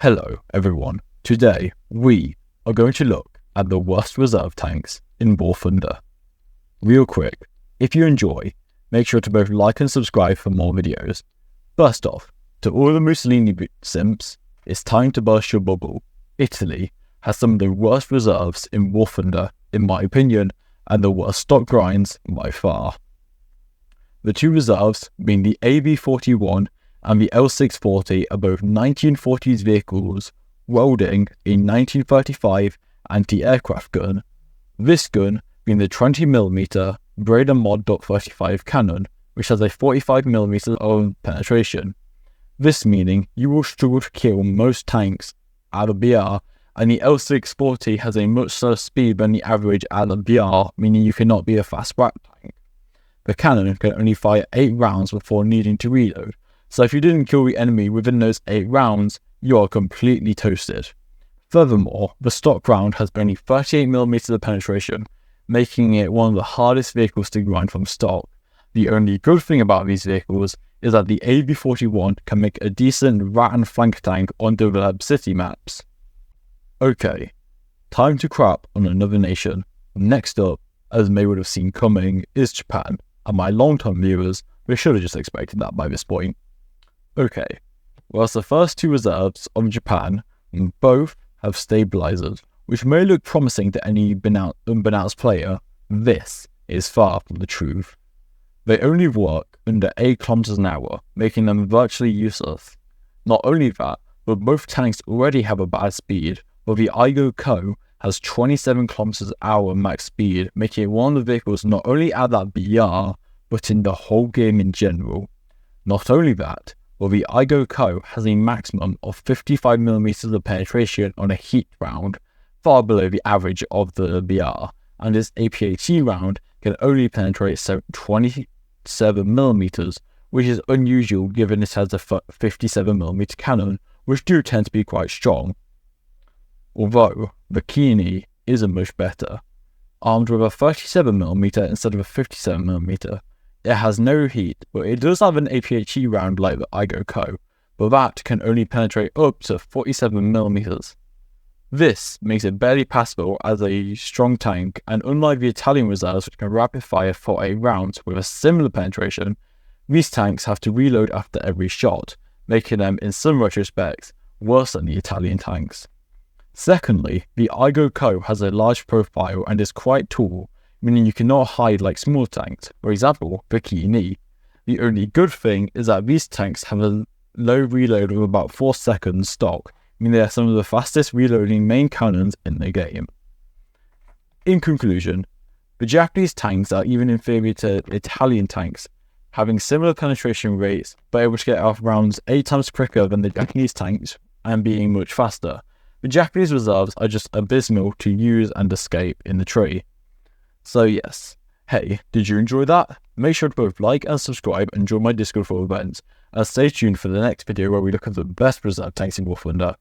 Hello everyone, today we are going to look at the worst reserve tanks in War Thunder. Real quick, if you enjoy, make sure to both like and subscribe for more videos. First off, to all the Mussolini simps, it's time to burst your bubble. Italy has some of the worst reserves in War Thunder, in my opinion, and the worst stock grinds by far. The two reserves being the AB-41 and the L640 are both 1940s vehicles wielding a 1935 anti-aircraft gun, this gun being the 20mm Breda Mod .35 cannon, which has a 45mm of penetration. This meaning you will struggle to kill most tanks at a BR, and the L640 has a much slower speed than the average at a BR, meaning you cannot be a fast rat tank. The cannon can only fire 8 rounds before needing to reload, so if you didn't kill the enemy within those 8 rounds, you are completely toasted. Furthermore, the stock round has only 38mm of penetration, making it one of the hardest vehicles to grind from stock. The only good thing about these vehicles is that the AB-41 can make a decent rat and flank tank on developed city maps. Okay, time to crap on another nation. Next up, as may would have seen coming, is Japan, and my long-term viewers, they should have just expected that by this point. Okay, whilst the first two reserves of Japan both have stabilizers, which may look promising to any unbeknownst player, this is far from the truth. They only work under 8 km an hour, making them virtually useless. Not only that, but both tanks already have a bad speed, but the Aigo Co has 27 km an hour max speed, making it one of the vehicles not only at that BR, but in the whole game in general. Not only that, but the Aigo Co has a maximum of 55mm of penetration on a heat round, far below the average of the BR, and its APAT round can only penetrate 27mm, which is unusual given it has a 57mm cannon, which do tend to be quite strong. Although the Kini isn't much better. Armed with a 37mm instead of a 57mm, it has no heat, but it does have an APHE round like the Aigo Co, but that can only penetrate up to 47mm. This makes it barely passable as a strong tank, and unlike the Italian reserves which can rapid fire for 8 rounds with a similar penetration, these tanks have to reload after every shot, making them in some retrospects worse than the Italian tanks. Secondly, the Aigo Co has a large profile and is quite tall, meaning you cannot hide like small tanks, for example, the Kini. The only good thing is that these tanks have a low reload of about 4 seconds stock, meaning they are some of the fastest reloading main cannons in the game. In conclusion, the Japanese tanks are even inferior to Italian tanks, having similar penetration rates, but able to get off rounds 8 times quicker than the Japanese tanks and being much faster. The Japanese reserves are just abysmal to use and escape in the tree. So yes, hey, did you enjoy that? Make sure to both like and subscribe and join my Discord for events, and stay tuned for the next video where we look at the best reserve tanks in War Thunder.